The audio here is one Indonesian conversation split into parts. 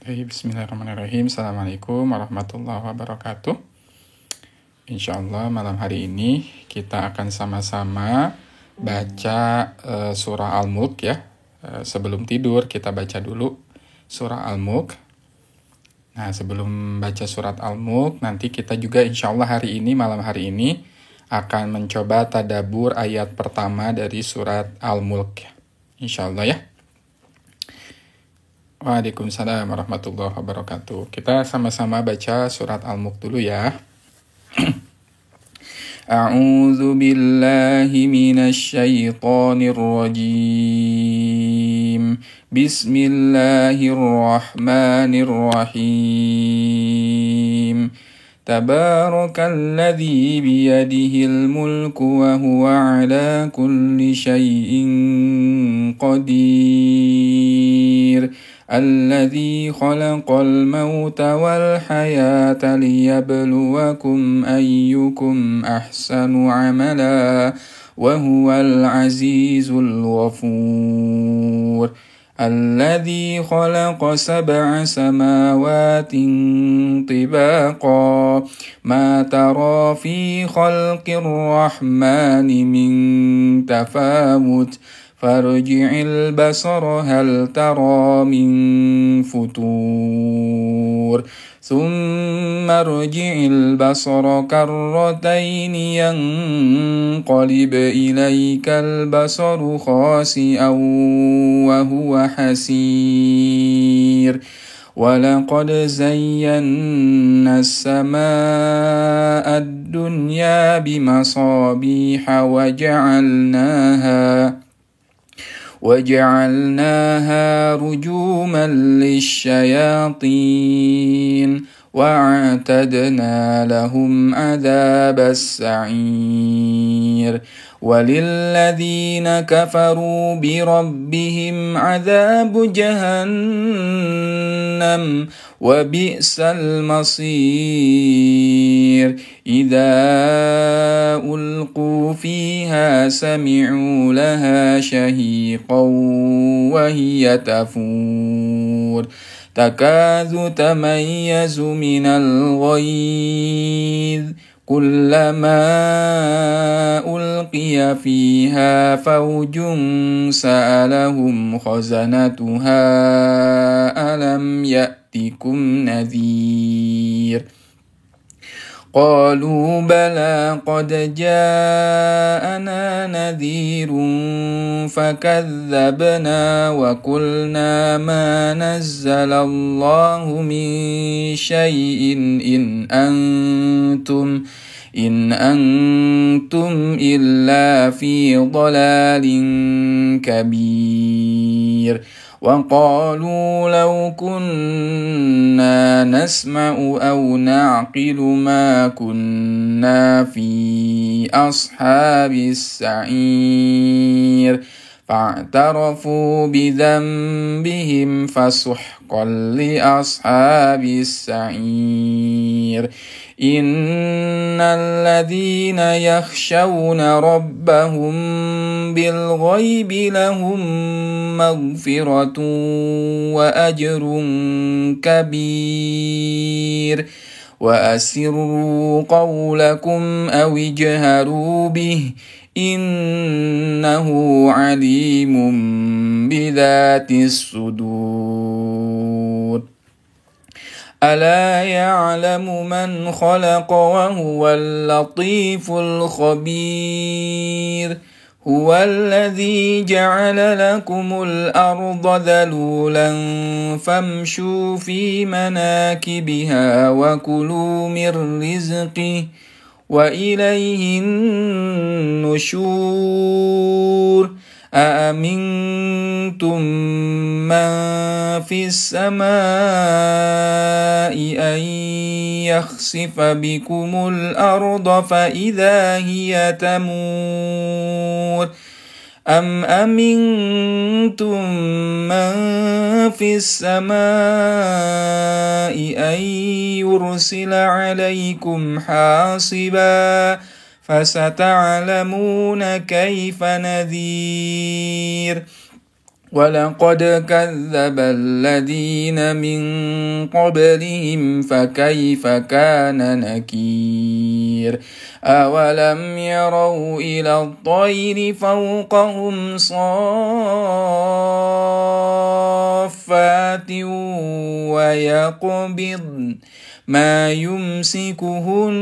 Bismillahirrahmanirrahim. Assalamualaikum warahmatullahi wabarakatuh. Insyaallah malam hari ini kita akan sama-sama baca surah Al-Mulk ya. Sebelum tidur kita baca dulu surah Al-Mulk. Nah, sebelum baca surat Al-Mulk, nanti kita juga insyaallah malam hari ini akan mencoba tadabbur ayat pertama dari surat Al-Mulk. Insyaallah ya. Waalaikumsalam warahmatullahi wabarakatuh. Kita sama-sama baca surat Al-Mulk dulu ya. A'udzu billahi minasy syaithanir rajim. Bismillahirrahmanirrahim. Tabarakalladzi biyadihil mulku wa huwa ala kulli syai'in qadir. الذي خلق الموت والحياة ليبلوكم أيكم أحسن عملا وهو العزيز الغفور الذي خلق 7 سماوات طباقا ما ترى في خلق الرحمن من تفاوت فارجع البصر هل ترى من فتور ثم ارجع البصر كرتين ينقلب إليك البصر خاسئا وهو حسير ولقد زينا السماء الدنيا بمصابيح وجعلناها رجوما للشياطين وأعتدنا لهم عذاب السعير وللذين كفروا بربهم عذاب جهنم وبئس المصير إذا ألقوا فيها سمعوا لها شهيقا وهي تفور تكاد تميز من الغيظ كلما ألقي فيها فوج سألهم خزنتها ألم يأتكم نذير قالوا بلى قد جاءنا نذير فكذبنا وقلنا ما نزل الله من شيء إن أنتم إلا في ضلال كبير وقالوا لو كنا نسمع أو نعقل ما كنا في أصحاب السعير فاعترفوا بذنبهم فسحقا لأصحاب السعير إن الذين يخشون ربهم بالغيب لهم مغفرة وأجر كبير وأسروا قولكم أو اجهروا به إنه عليم بذات الصدور ألا يعلم من خلق وهو اللطيف الخبير هو الذي جعل لكم الأرض ذلولا فامشوا في مناكبها وكلوا من رزقه وإليه النشور أأمنتم من في السماء أن يخسف بكم الأرض فإذا هي تمور أم أمنتم من في السماء أن يرسل عليكم حاصبا فستعلمون كيف نذير ولقد كذب الذين من قبلهم فكيف كان نكير أولم يروا إلى الطير فوقهم صافات ويقبضن ما يمسكهن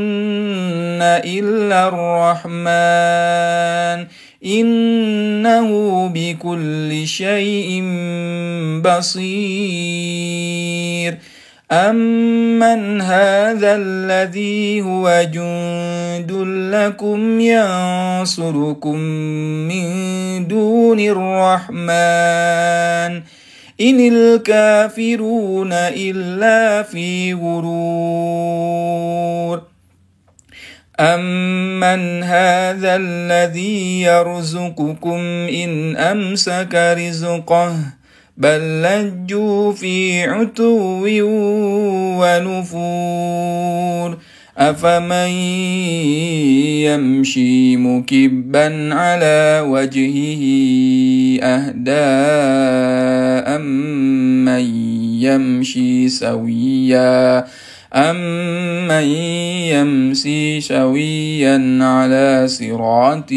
إلا الرحمن إنه بكل شيء بصير أمن هذا الذي هو جند لكم ينصركم من دون الرحمن إن الكافرون إلا في غرور أمن هذا الذي يرزقكم إن أمسك رزقه بل لجوا في عتو ونفور أفمن يمشي مكبا على وجهه أهدى أمن يمشي سويا على صراط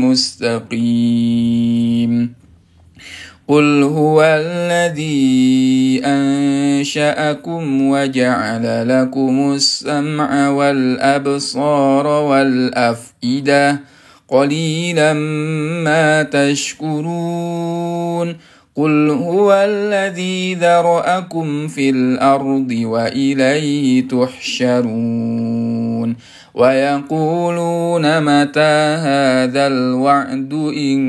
مستقيم قل هو الذي أنشأكم وجعل لكم السمع والأبصار والأفئدة قليلا ما تشكرون قل هو الذي ذرأكم في الأرض وإليه تحشرون ويقولون متى هذا الوعد إن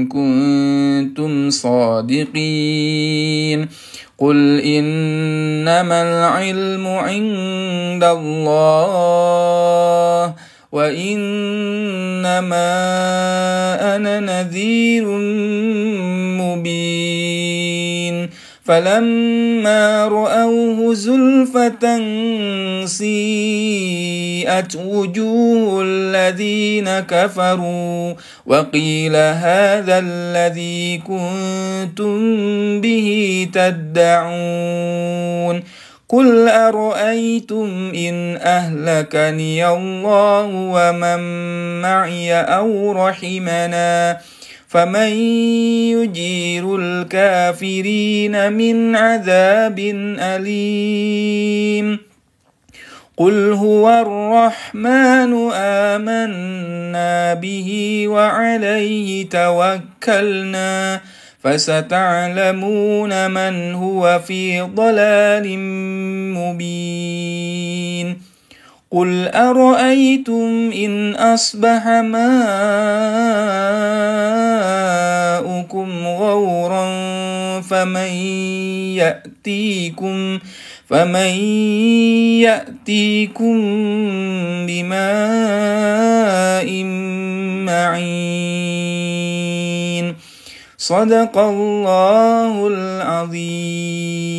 كنتم صادقين قل إنما العلم عند الله وإنما أنا نذير مبين فلما رأوه زلفة سيئت وجوه الذين كفروا وقيل هذا الذي كنتم به تدعون قل أرأيتم إن أهلكني الله ومن معي أو رحمنا فمن يجير الكافرين من عذاب أليم قل هو الرحمن آمنا به وعليه توكلنا فستعلمون من هو في ضلال مبين قل أرأيتم إن أصبح ماؤكم غورا فمن يأتيكم بماء معين صدق الله العظيم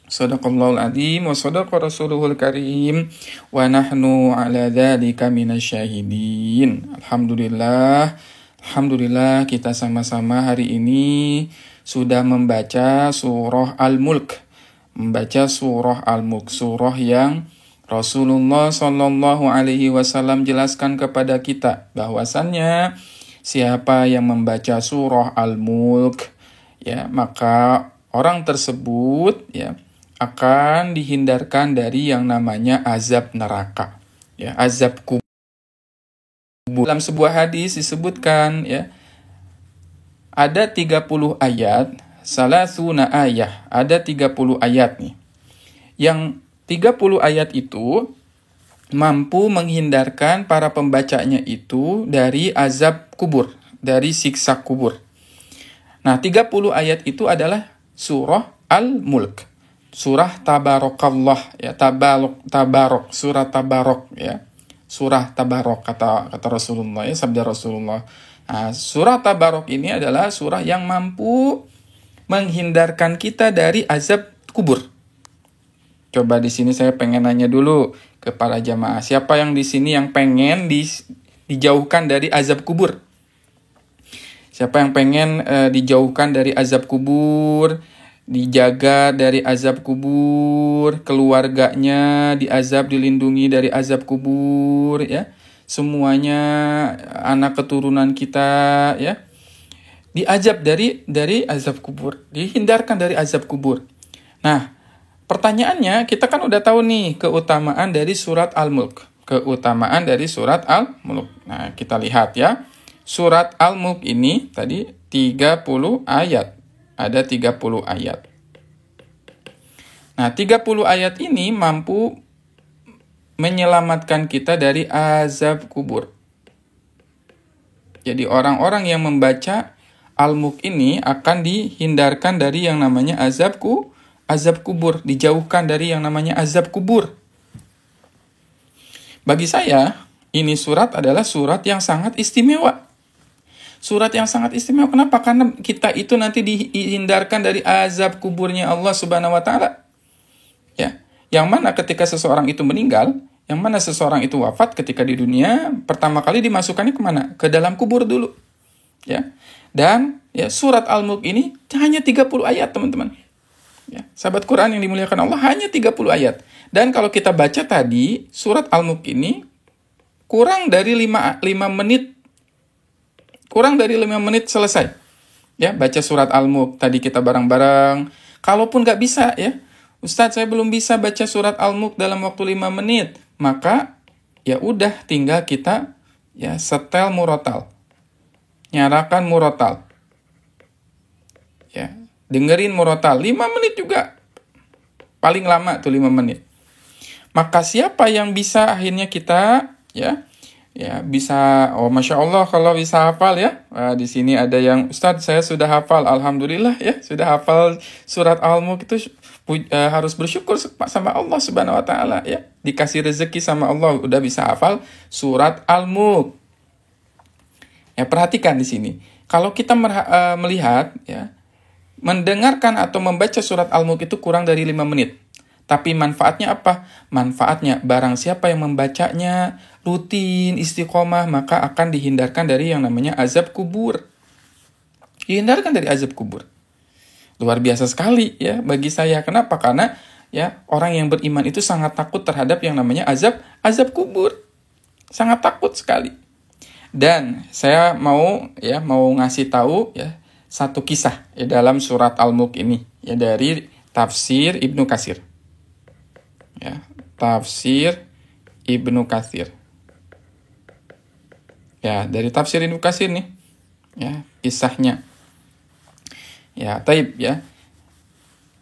Sadaqallahul azim wa sadaqa rasuluhul karim wa nahnu ala dzalika minasyahidin. Alhamdulillah kita sama-sama hari ini sudah membaca surah Al-Mulk. Surah yang Rasulullah sallallahu alaihi wasallam jelaskan kepada kita bahwasannya siapa yang membaca surah Al-Mulk ya maka orang tersebut ya akan dihindarkan dari yang namanya azab neraka, ya, azab kubur. Dalam sebuah hadis disebutkan, ya, ada 30 ayat, salasuna ayah, ada 30 ayat nih. Yang 30 ayat itu mampu menghindarkan para pembacanya itu dari azab kubur, dari siksa kubur. Nah, 30 ayat itu adalah surah Al-Mulk. Surah Tabarakallah, ya, tabarok, surah Tabarok, ya. Surah Tabarok kata Rasulullah, ya, sabda Rasulullah. Nah, surah Tabarok ini adalah surah yang mampu menghindarkan kita dari azab kubur. Coba di sini saya pengen nanya dulu kepada jamaah, siapa yang di sini yang pengen dijauhkan dari azab kubur? Siapa yang pengen dijauhkan dari azab kubur, dijaga dari azab kubur, keluarganya diazab, dilindungi dari azab kubur, ya. Semuanya anak keturunan kita, ya, diazab dari azab kubur, dihindarkan dari azab kubur. Nah, pertanyaannya, kita kan udah tahu nih keutamaan dari surat Al-Mulk. Keutamaan dari surat Al-Mulk. Nah, kita lihat ya. Surat Al-Mulk ini tadi 30 ayat. Ada 30 ayat. Nah, 30 ayat ini mampu menyelamatkan kita dari azab kubur. Jadi orang-orang yang membaca Al-Mulk ini akan dihindarkan dari yang namanya azab kubur, dijauhkan dari yang namanya azab kubur. Bagi saya, ini surat adalah surat yang sangat istimewa. Surat yang sangat istimewa. Kenapa? Karena kita itu nanti dihindarkan dari azab kuburnya Allah Subhanahu wa taala. Ya. Yang mana ketika seseorang itu meninggal, yang mana seseorang itu wafat ketika di dunia, pertama kali dimasukkannya kemana? Ke dalam kubur dulu. Ya. Dan ya, surat Al-Mulk ini hanya 30 ayat, teman-teman. Ya, sahabat Quran yang dimuliakan Allah, hanya 30 ayat. Dan kalau kita baca tadi, surat Al-Mulk ini kurang dari 5 menit. Kurang dari 5 menit selesai. Ya, baca surat Al-Mulk tadi kita bareng-bareng. Kalaupun nggak bisa, ya, Ustadz saya belum bisa baca surat Al-Mulk dalam waktu 5 menit. Maka ya udah, tinggal kita ya setel murotal. Nyalakan murotal. Ya, dengerin murotal 5 menit juga. Paling lama tuh 5 menit. Maka siapa yang bisa akhirnya kita ya bisa, oh Masya Allah kalau bisa hafal ya. Di sini ada yang, Ustadz saya sudah hafal, alhamdulillah ya, sudah hafal surat Al-Mulk itu. Harus bersyukur sama Allah Subhanahu wa taala ya. Dikasih rezeki sama Allah udah bisa hafal surat Al-Mulk. Ya, perhatikan di sini. Kalau kita melihat ya, mendengarkan atau membaca surat Al-Mulk itu kurang dari 5 menit. Tapi manfaatnya apa? Manfaatnya barang siapa yang membacanya rutin, istiqomah, maka akan dihindarkan dari yang namanya azab kubur. Dihindarkan dari azab kubur. Luar biasa sekali ya bagi saya. Kenapa? Karena ya orang yang beriman itu sangat takut terhadap yang namanya azab kubur. Sangat takut sekali. Dan saya mau ngasih tahu ya satu kisah ya dalam surat Al-Mulk ini ya dari tafsir Ibnu Katsir. Ya, tafsir Ibnu Katsir. Ya, dari tafsir Ibnu Katsir nih. Ya, kisahnya. Ya, taib ya.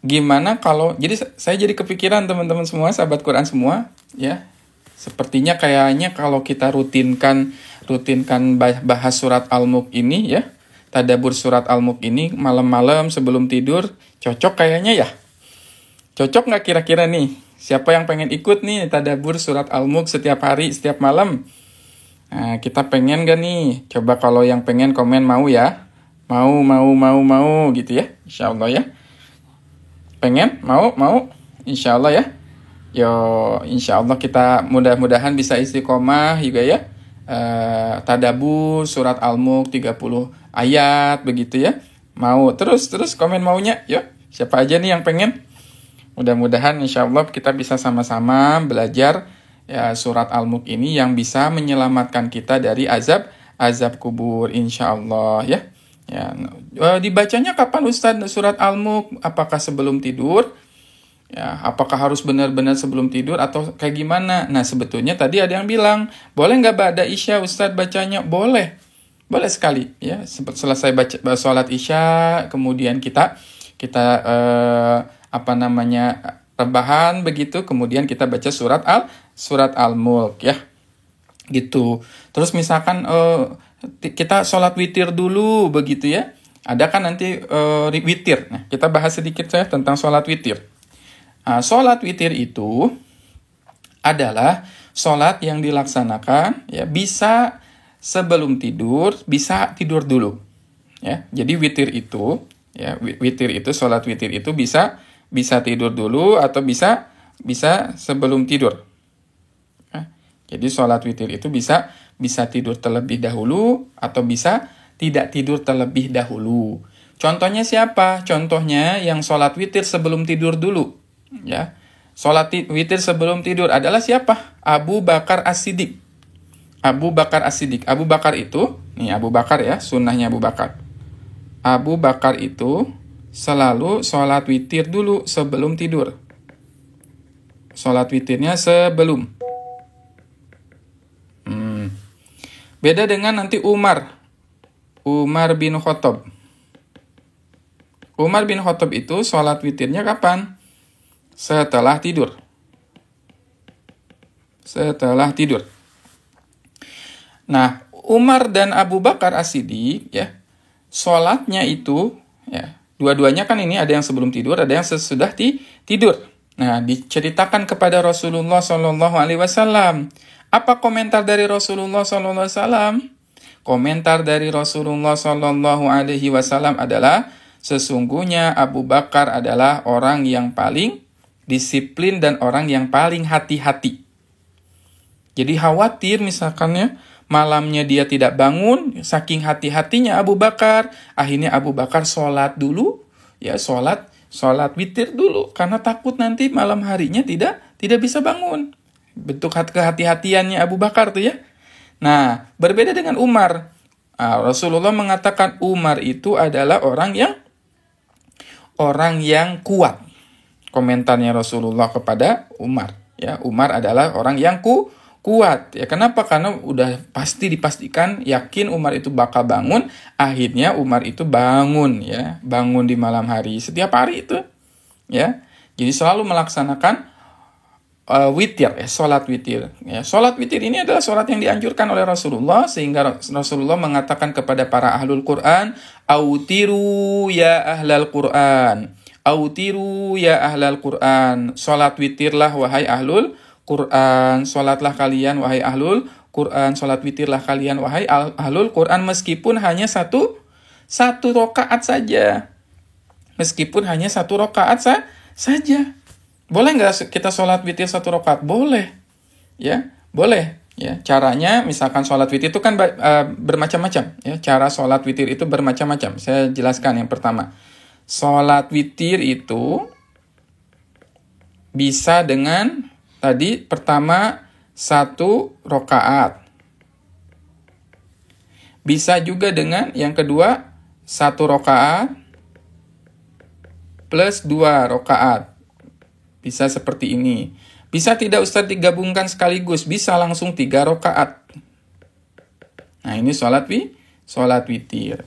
Gimana kalau, jadi saya jadi kepikiran teman-teman semua, sahabat Quran semua, ya. Sepertinya kayaknya kalau kita rutinkan bahas surat Al-Mulk ini ya, tadabbur surat Al-Mulk ini malam-malam sebelum tidur, cocok kayaknya ya. Cocok nggak kira-kira nih? Siapa yang pengen ikut nih tadabbur surat Al-Mulk setiap hari, setiap malam? Nah, kita pengen gak nih? Coba kalau yang pengen komen mau ya. Mau gitu ya. Insya Allah ya. Pengen? Mau? Insya Allah ya. Yo, insya Allah kita mudah-mudahan bisa istiqomah juga ya. Tadabbur surat Al-Mulk 30 ayat begitu ya. Mau terus komen maunya. Yo, siapa aja nih yang pengen? Mudah-mudahan insya Allah kita bisa sama-sama belajar ya surat Al-Mulk ini yang bisa menyelamatkan kita dari azab kubur insya Allah ya. Ya, dibacanya kapan Ustadz surat Al-Mulk? Apakah sebelum tidur? Ya, apakah harus benar-benar sebelum tidur atau kayak gimana? Nah, sebetulnya tadi ada yang bilang, boleh nggak ba'da Isya Ustadz bacanya? Boleh sekali ya. Selesai baca sholat Isya, kemudian kita rebahan begitu, kemudian kita baca surat Al-Mulk ya. Gitu. Terus misalkan kita sholat witir dulu begitu ya. Ada kan nanti witir. Nah, kita bahas sedikit saya tentang sholat witir. Sholat witir itu adalah sholat yang dilaksanakan ya bisa sebelum tidur, bisa tidur dulu. Ya, jadi witir itu sholat witir itu bisa tidur dulu atau bisa sebelum tidur. Ya, jadi sholat witir itu bisa tidur terlebih dahulu atau bisa tidak tidur terlebih dahulu. Contohnya siapa? Contohnya yang sholat witir sebelum tidur dulu. Ya, sholat witir sebelum tidur adalah siapa? Abu Bakar As-Siddiq. Abu Bakar As-Siddiq. Abu Bakar itu, nih Abu Bakar ya, sunnahnya Abu Bakar. Abu Bakar itu selalu sholat witir dulu sebelum tidur. Sholat witirnya sebelum. Beda dengan nanti Umar bin Khattab. Umar bin Khattab itu sholat witirnya kapan? Setelah tidur. Setelah tidur. Nah, Umar dan Abu Bakar As-Siddiq ya, sholatnya itu ya, dua-duanya kan ini ada yang sebelum tidur, ada yang sesudah tidur. Nah, diceritakan kepada Rasulullah SAW. Apa komentar dari Rasulullah SAW? Komentar dari Rasulullah SAW adalah, sesungguhnya Abu Bakar adalah orang yang paling disiplin dan orang yang paling hati-hati. Jadi khawatir misalkannya malamnya dia tidak bangun, saking hati-hatinya Abu Bakar, akhirnya Abu Bakar sholat dulu, ya sholat witir dulu, karena takut nanti malam harinya tidak bisa bangun. Bentuk kehati-hatiannya Abu Bakar tuh ya. Nah, berbeda dengan Umar. Rasulullah mengatakan Umar itu adalah orang yang kuat. Komentarnya Rasulullah kepada Umar, ya, Umar adalah orang yang kuat. Ya, kenapa? Karena udah pasti dipastikan, yakin Umar itu bakal bangun. Akhirnya Umar itu bangun, ya, bangun di malam hari setiap hari itu, ya. Jadi selalu melaksanakan witir, ya, sholat witir. Ya, sholat witir ini adalah sholat yang dianjurkan oleh Rasulullah, sehingga Rasulullah mengatakan kepada para ahlul Quran, "Autiru ya ahlal Quran, autiru ya ahlal Quran." Sholat witirlah wahai ahlul Quran, sholatlah kalian wahai ahlul Quran, sholat witirlah kalian wahai ahlul Quran, meskipun hanya satu rakaat saja. Meskipun hanya satu rakaat saja. Boleh nggak kita sholat witir satu rakaat? Boleh, ya, boleh. Ya, caranya misalkan sholat witir itu kan bermacam-macam. Ya, cara sholat witir itu bermacam-macam. Saya jelaskan yang pertama. Sholat witir itu bisa dengan tadi pertama satu rakaat. Bisa juga dengan yang kedua satu rakaat plus 2 rakaat. Bisa seperti ini. Bisa tidak Ustadz digabungkan sekaligus? Bisa langsung 3 rakaat. Nah, ini sholat witir.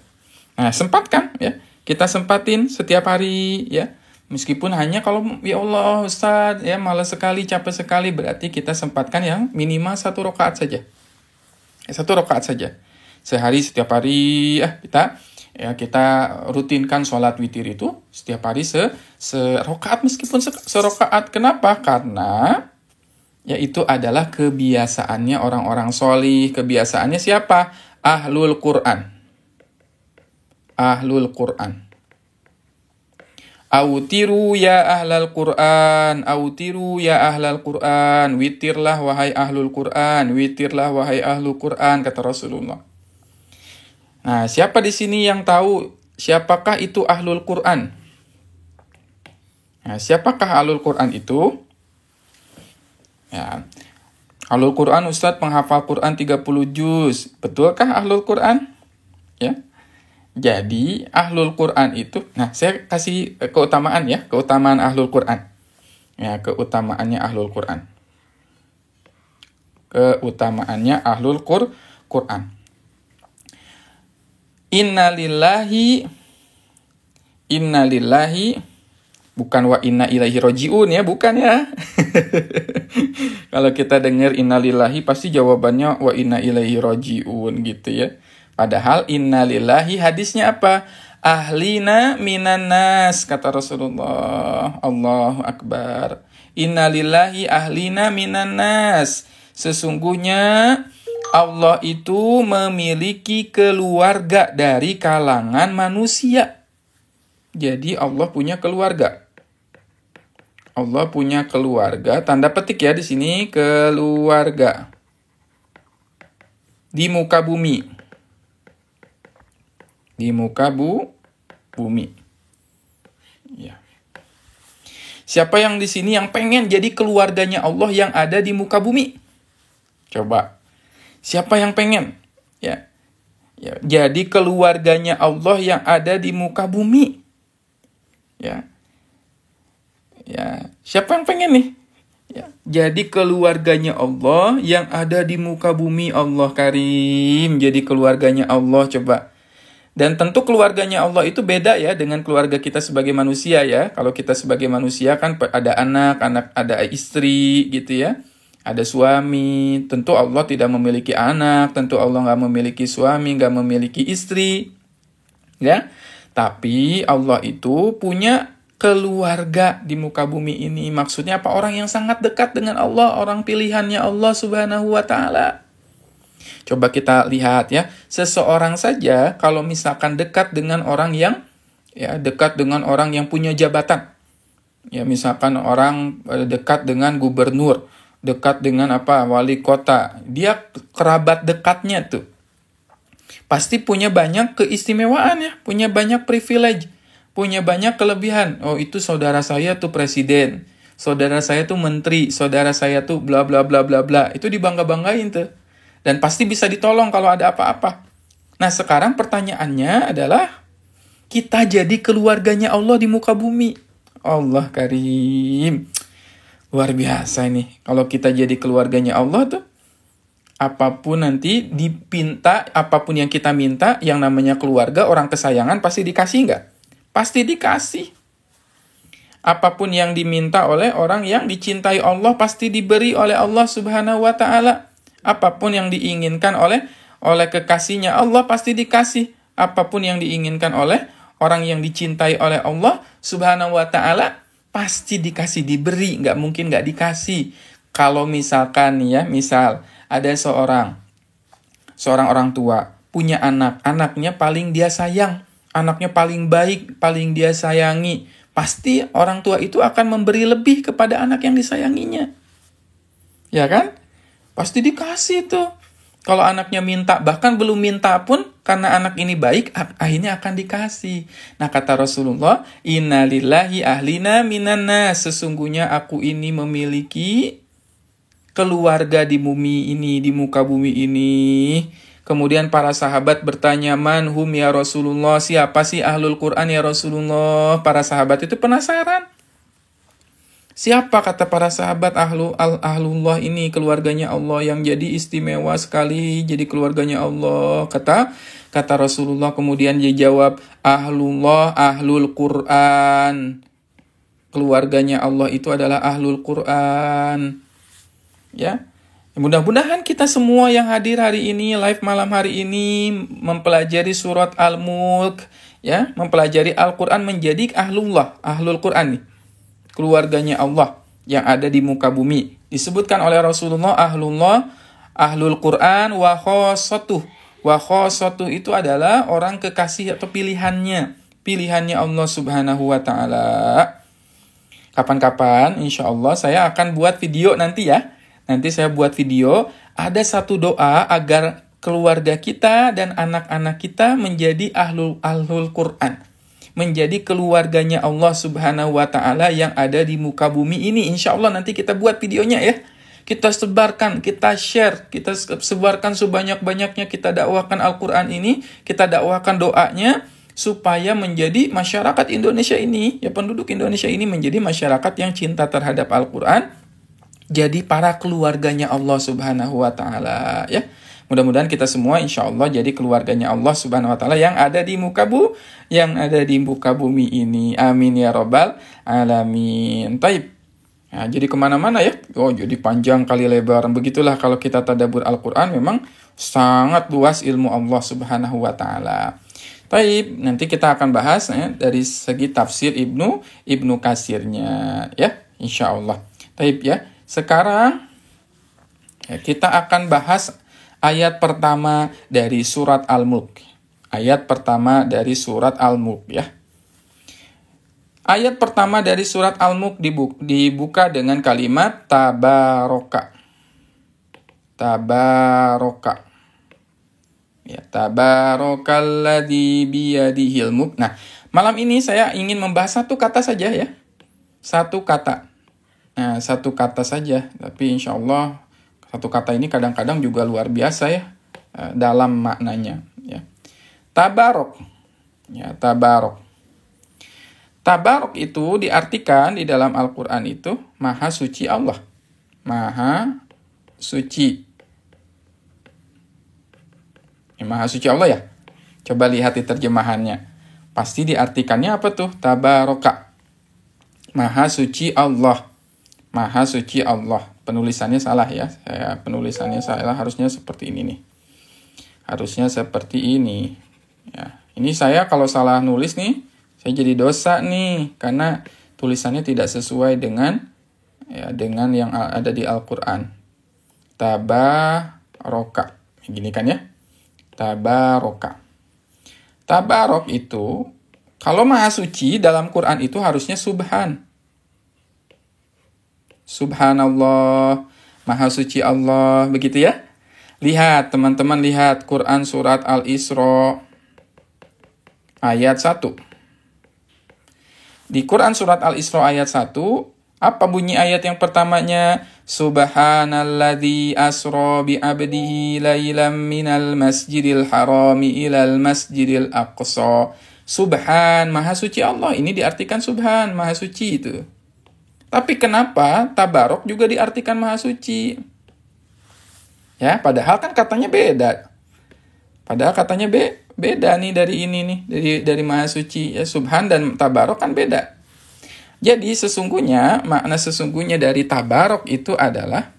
Nah, sempatkan ya. Kita sempatin setiap hari ya. Meskipun hanya kalau ya Allah Ustadz ya malas sekali, capek sekali, berarti kita sempatkan yang minimal 1 rakaat saja. 1 rakaat saja. Sehari setiap hari kita rutinkan sholat witir itu setiap hari serokaat, meskipun serokaat. Kenapa? Karena ya itu adalah kebiasaannya orang-orang sholih. Kebiasaannya siapa? Ahlul Quran. Ahlul Quran. Autiru ya ahlal Quran, autiru ya ahlal Quran, witirlah wahai ahlul Quran, witirlah wahai ahlul Quran, kata Rasulullah. Nah, siapa di sini yang tahu siapakah itu ahlul Quran? Nah, siapakah ahlul Quran itu? Ya, ahlul Quran Ustadz penghafal Quran 30 juz. Betulkah ahlul Quran? Ya. Jadi, ahlul Quran itu, nah saya kasih keutamaan ya, keutamaan ahlul Quran. Ya, keutamaannya ahlul Quran. Keutamaannya ahlul Quran. Innalillahi, bukan wa inna ilaihi roji'un ya, bukan ya. Kalau kita dengar innalillahi pasti jawabannya wa inna ilaihi roji'un gitu ya. Padahal innalillahi hadisnya apa? Ahlina minan nas, kata Rasulullah. Allahu Akbar. Innalillahi ahlina minan nas. Sesungguhnya Allah itu memiliki keluarga dari kalangan manusia. Jadi Allah punya keluarga. Allah punya keluarga, tanda petik ya di sini, keluarga di muka bumi. Di muka bumi. Ya. Siapa yang di sini yang pengen jadi keluarganya Allah yang ada di muka bumi? Coba. Siapa yang pengen? Ya. Ya, jadi keluarganya Allah yang ada di muka bumi. Ya. Ya, siapa yang pengen nih? Ya, jadi keluarganya Allah yang ada di muka bumi. Allah Karim. Jadi keluarganya Allah, coba. Dan tentu keluarganya Allah itu beda ya dengan keluarga kita sebagai manusia ya. Kalau kita sebagai manusia kan ada anak ada istri gitu ya. Ada suami. Tentu Allah tidak memiliki anak. Tentu Allah nggak memiliki suami, nggak memiliki istri. Ya. Tapi Allah itu punya keluarga di muka bumi ini. Maksudnya apa? Orang yang sangat dekat dengan Allah, orang pilihannya Allah Subhanahu wa taala. Coba kita lihat ya, seseorang saja kalau misalkan dekat dengan orang yang punya jabatan. Ya, misalkan orang dekat dengan gubernur, dekat dengan wali kota, dia kerabat dekatnya tuh. Pasti punya banyak keistimewaan ya, punya banyak privilege. Punya banyak kelebihan. Oh, itu saudara saya tuh presiden. Saudara saya tuh menteri. Saudara saya tuh bla bla bla bla bla. Itu dibangga-banggain tuh. Dan pasti bisa ditolong kalau ada apa-apa. Nah, sekarang pertanyaannya adalah kita jadi keluarganya Allah di muka bumi. Allah Karim. Luar biasa ini. Kalau kita jadi keluarganya Allah tuh, apapun nanti dipinta, apapun yang kita minta, yang namanya keluarga, orang kesayangan pasti dikasih nggak? Pasti dikasih. Apapun yang diminta oleh orang yang dicintai Allah pasti diberi oleh Allah Subhanahu wa taala. Apapun yang diinginkan oleh kekasihnya Allah pasti dikasih. Apapun yang diinginkan oleh orang yang dicintai oleh Allah Subhanahu wa taala pasti dikasih, diberi, nggak mungkin nggak dikasih. Kalau misalkan ya, misal ada seorang orang tua punya anak, anaknya paling dia sayang. Anaknya paling baik, paling dia sayangi. Pasti orang tua itu akan memberi lebih kepada anak yang disayanginya. Ya kan? Pasti dikasih tuh. Kalau anaknya minta, bahkan belum minta pun, karena anak ini baik, akhirnya akan dikasih. Nah, kata Rasulullah, innalillahi ahlina minannas. Sesungguhnya aku ini memiliki keluarga di bumi ini, di muka bumi ini. Kemudian para sahabat bertanya, man hum ya Rasulullah, siapa sih ahlul Quran ya Rasulullah? Para sahabat itu penasaran. Siapa, kata para sahabat, ahlullah ini, keluarganya Allah yang jadi istimewa sekali, jadi keluarganya Allah. Kata Rasulullah, kemudian dia jawab, ahlullah, ahlul Quran. Keluarganya Allah itu adalah ahlul Quran. Ya. Mudah-mudahan kita semua yang hadir hari ini, live malam hari ini, mempelajari surat Al-Mulk, ya, mempelajari Al-Quran menjadi ahlul Quran nih. Keluarganya Allah yang ada di muka bumi. Disebutkan oleh Rasulullah, ahlul Quran wa khossatuh. Wa khossatuh itu adalah orang kekasih atau pilihannya Allah Subhanahu wa taala. Kapan-kapan insya Allah saya akan buat video nanti ya. Nanti saya buat video, ada satu doa agar keluarga kita dan anak-anak kita menjadi ahlul Quran. Menjadi keluarganya Allah Subhanahu wa ta'ala yang ada di muka bumi ini. Insya Allah nanti kita buat videonya ya. Kita sebarkan, kita share, kita sebarkan sebanyak-banyaknya, kita dakwahkan Al-Quran ini, kita dakwahkan doanya, supaya menjadi masyarakat Indonesia ini, ya penduduk Indonesia ini menjadi masyarakat yang cinta terhadap Al-Quran, jadi para keluarganya Allah Subhanahu wa ta'ala ya. Mudah-mudahan kita semua insya Allah jadi keluarganya Allah Subhanahu wa ta'ala yang ada di muka bumi ini. Amin ya rabbal alamin. Taib. Nah, jadi kemana-mana ya. Oh, jadi panjang kali lebar. Begitulah kalau kita tadabbur Al-Quran, memang sangat luas ilmu Allah Subhanahu wa ta'ala. Taib, nanti kita akan bahas ya, dari segi tafsir Ibnu Katsirnya ya, insya Allah. Taib ya. Sekarang kita akan bahas ayat pertama dari surat Al-Mulk. Ayat pertama dari surat Al-Mulk ya. Ayat pertama dari surat Al-Mulk dibuka dengan kalimat tabaroka. Tabaroka. Ya, tabarakalladzi biyadihil mulk. Nah, malam ini saya ingin membahas satu kata saja ya. Satu kata. Nah, satu kata saja. Tapi insya Allah satu kata ini kadang-kadang juga luar biasa ya. Dalam maknanya. Ya. Tabarok. Ya, tabarok. Tabarok itu diartikan di dalam Al-Quran itu Maha Suci Allah. Maha Suci. Maha Suci Allah ya. Coba lihat di terjemahannya. Pasti diartikannya apa tuh? Tabaroka. Maha Suci Allah. Maha Suci Allah. Penulisannya salah ya. Penulisannya salah. Harusnya seperti ini nih. Harusnya seperti ini. Ya. Ini saya kalau salah nulis nih, saya jadi dosa nih. Karena tulisannya tidak sesuai dengan yang ada di Al-Quran. Tabaroka. Gini kan ya. Tabaroka. Tabarok itu, kalau Maha Suci dalam Quran itu harusnya subhan. Subhanallah, Maha Suci Allah, begitu ya. Lihat, teman-teman lihat Quran surat Al-Isra ayat 1. Di Quran surat Al-Isra ayat 1, apa bunyi ayat yang pertamanya? Subhanalladzi asra bi 'abdihi lailam minal masjidil harami ilal masjidil aqsa. Subhan, Maha Suci Allah. Ini diartikan subhan, Maha Suci itu. Tapi kenapa tabarok juga diartikan Maha Suci? Ya, padahal kan katanya beda. Padahal katanya beda nih dari ini nih, dari Maha Suci. Ya, subhan dan tabarok kan beda. Jadi sesungguhnya, makna sesungguhnya dari tabarok itu adalah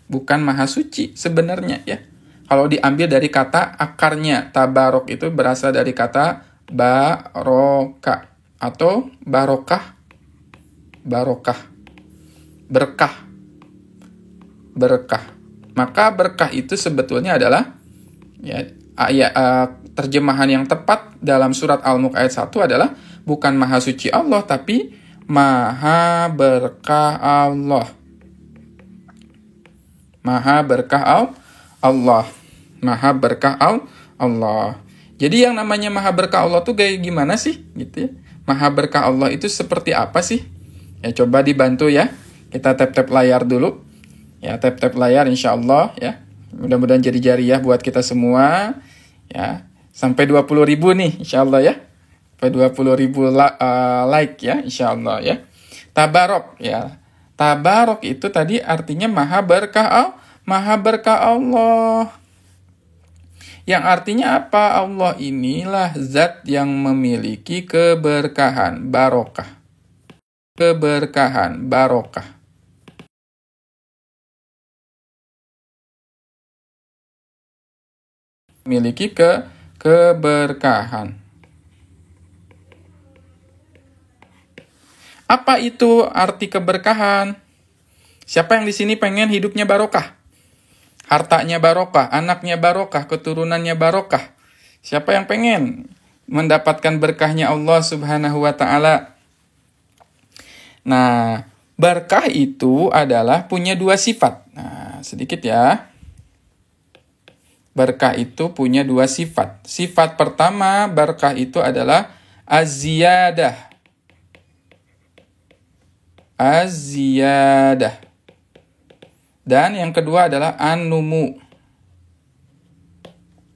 bukan Maha Suci sebenarnya ya. Kalau diambil dari kata akarnya, tabarok itu berasal dari kata baroka atau barokah, berkah. Maka berkah itu sebetulnya adalah ya, terjemahan yang tepat dalam surat Al-Mulk ayat 1 adalah bukan Maha Suci Allah, tapi Maha berkah Allah. Maha berkah Allah. Maha berkah Allah. Jadi yang namanya Maha berkah Allah tuh kayak gimana sih? Gitu ya. Maha berkah Allah itu seperti apa sih? Ya coba dibantu ya. Kita tap-tap layar dulu. Ya tap-tap layar insya Allah ya. Mudah-mudahan jadi jariah buat kita semua. Ya sampai 20.000 nih insya Allah ya. 20.000 like ya insyaallah ya. Tabarok ya. Tabarok itu tadi artinya maha berkah Allah. Yang artinya apa? Allah inilah zat yang memiliki keberkahan, barokah. Keberkahan, barokah. Memiliki keberkahan. Apa itu arti keberkahan? Siapa yang di sini pengen hidupnya barokah? Hartanya barokah, anaknya barokah, keturunannya barokah. Siapa yang pengen mendapatkan berkahnya Allah Subhanahu wa taala? Nah, berkah itu adalah punya dua sifat. Nah, sedikit ya. Berkah itu punya dua sifat. Sifat pertama, berkah itu adalah az-ziyadah. Az-ziyadah. Dan yang kedua adalah an-numu.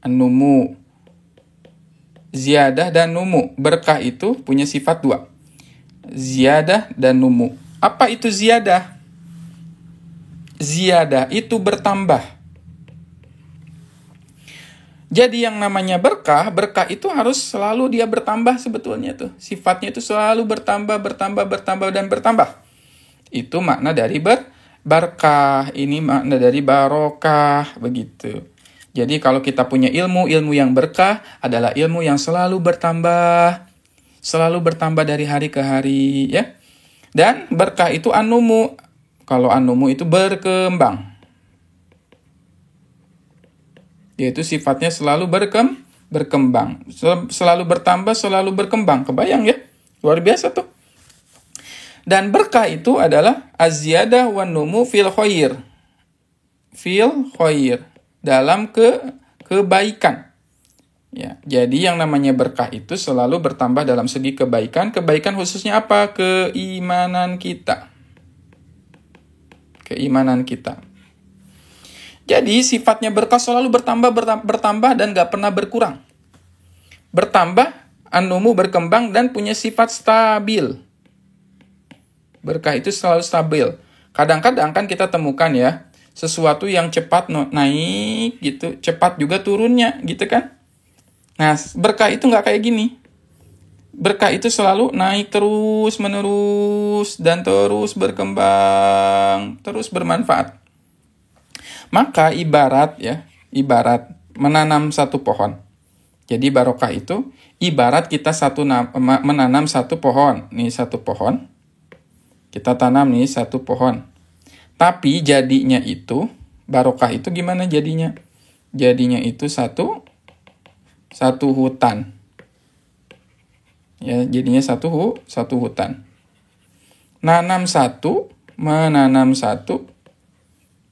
An-numu. Ziyadah dan numu. Berkah itu punya sifat dua. Ziyadah dan numu. Apa itu ziyadah? Ziyadah itu bertambah. Jadi yang namanya berkah itu harus selalu dia bertambah sebetulnya tuh. Sifatnya itu selalu bertambah dan bertambah. Itu makna dari berkah, ini makna dari barokah, begitu. Jadi kalau kita punya ilmu yang berkah adalah ilmu yang selalu bertambah dari hari ke hari, ya. Dan berkah itu an-numu. Kalau an-numu itu berkembang. Yaitu sifatnya selalu berkembang. Selalu bertambah, selalu berkembang. Kebayang ya? Luar biasa tuh. Dan berkah itu adalah az-ziyadah wan numu fil khair. Fil khair. Dalam kebaikan. Ya, jadi yang namanya berkah itu selalu bertambah dalam segi kebaikan. Kebaikan khususnya apa? Keimanan kita. Keimanan kita. Jadi sifatnya berkah selalu bertambah dan gak pernah berkurang. Bertambah, anumu berkembang dan punya sifat stabil. Berkah itu selalu stabil. Kadang-kadang kan kita temukan ya, sesuatu yang cepat naik gitu, cepat juga turunnya gitu kan. Nah, berkah itu nggak kayak gini. Berkah itu selalu naik terus menerus dan terus berkembang, terus bermanfaat. Maka ibarat menanam satu pohon. Jadi barokah itu ibarat kita menanam satu pohon. Nih satu pohon. Kita tanam nih satu pohon. Tapi jadinya itu, barokah itu gimana jadinya? Jadinya itu satu hutan. Ya, jadinya satu hutan. Menanam satu,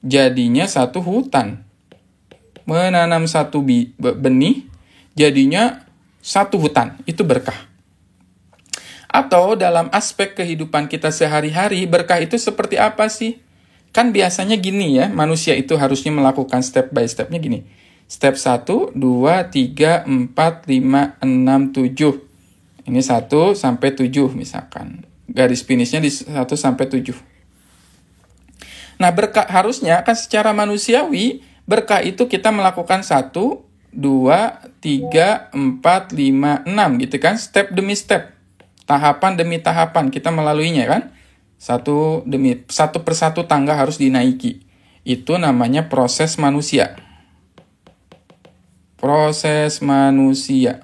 jadinya satu hutan. Menanam satu benih, jadinya satu hutan. Itu berkah. Atau dalam aspek kehidupan kita sehari-hari, berkah itu seperti apa sih? Kan biasanya gini ya, manusia itu harusnya melakukan step by stepnya gini. Step 1, 2, 3, 4, 5, 6, 7. Ini 1 sampai 7 misalkan. Garis finishnya di 1 sampai 7. Nah, berkah harusnya kan secara manusiawi, berkah itu kita melakukan 1, 2, 3, 4, 5, 6 gitu kan. Step demi step. Tahapan demi tahapan kita melaluinya kan. Satu persatu tangga harus dinaiki. Itu namanya proses manusia. Proses manusia.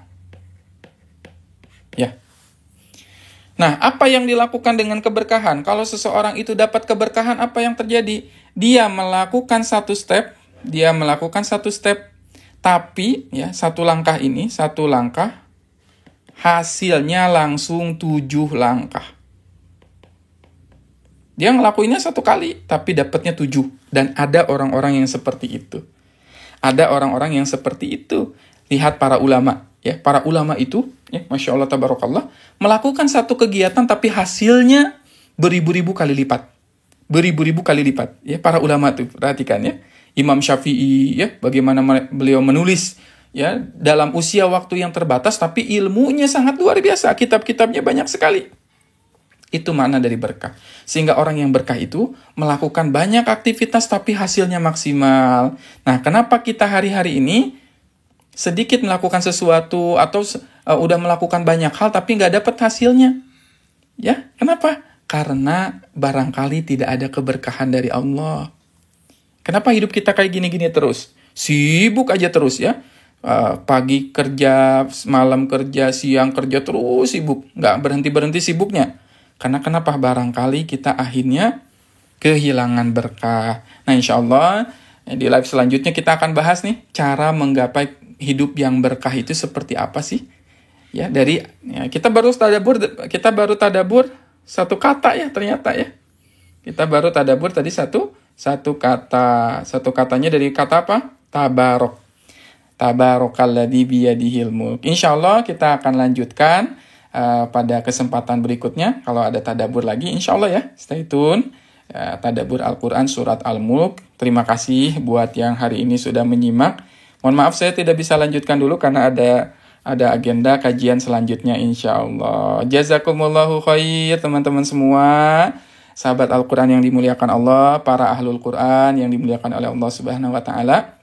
Ya. Nah, apa yang dilakukan dengan keberkahan? Kalau seseorang itu dapat keberkahan, apa yang terjadi? Dia melakukan satu step, tapi ya satu langkah, hasilnya langsung 7 langkah. Dia ngelakuinnya 1 kali, tapi dapatnya 7. Dan ada orang-orang yang seperti itu. Lihat para ulama. Ya, para ulama itu, ya, Masya Allah, Tabarakallah, melakukan satu kegiatan, tapi hasilnya beribu-ribu kali lipat. Ya, para ulama itu, perhatikan ya. Imam Syafi'i, ya, bagaimana beliau menulis, ya, dalam usia waktu yang terbatas, tapi ilmunya sangat luar biasa. Kitab-kitabnya banyak sekali. Itu makna dari berkah. Sehingga orang yang berkah itu melakukan banyak aktivitas tapi hasilnya maksimal. Nah, kenapa kita hari-hari ini sedikit melakukan sesuatu atau udah melakukan banyak hal tapi nggak dapat hasilnya? Ya, kenapa? Karena barangkali tidak ada keberkahan dari Allah. Kenapa hidup kita kayak gini-gini terus? Sibuk aja terus ya. Pagi kerja, malam kerja, siang kerja, terus sibuk. Nggak berhenti-berhenti sibuknya. Karena kenapa? Barangkali kita akhirnya kehilangan berkah. Nah, insya Allah di live selanjutnya kita akan bahas nih cara menggapai hidup yang berkah itu seperti apa sih? Ya, kita baru tadabur satu kata ya ternyata ya. Kita baru tadabur tadi satu kata. Satu katanya dari kata apa? Tabarok. Tabarakalladzi biyadihil mulk. Insya Allah kita akan lanjutkan pada kesempatan berikutnya. Kalau ada tadabur lagi, insya Allah ya, stay tune. Tadabur Al-Quran Surat Al-Mulk. Terima kasih buat yang hari ini sudah menyimak. Mohon maaf saya tidak bisa lanjutkan dulu karena ada agenda kajian selanjutnya insya Allah. Jazakumullahu khair teman-teman semua. Sahabat Al-Quran yang dimuliakan Allah, para ahlul Quran yang dimuliakan oleh Allah Subhanahu wa Ta'ala,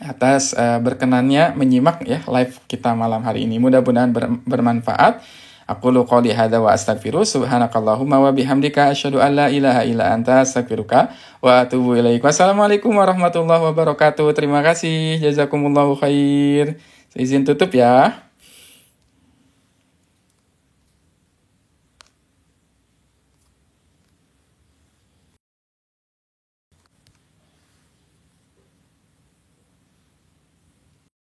atas berkenannya menyimak ya live kita malam hari ini. Mudah-mudahan bermanfaat. Aqulu qouli hadza wa astaghfiru subhanakallahumma wa bihamdika asyhadu an la ilaha illa anta astaghfiruka wa atubu ilaik. Wassalamualaikum warahmatullahi wabarakatuh. Terima kasih. Jazakumullahu khair. Saya izin tutup ya.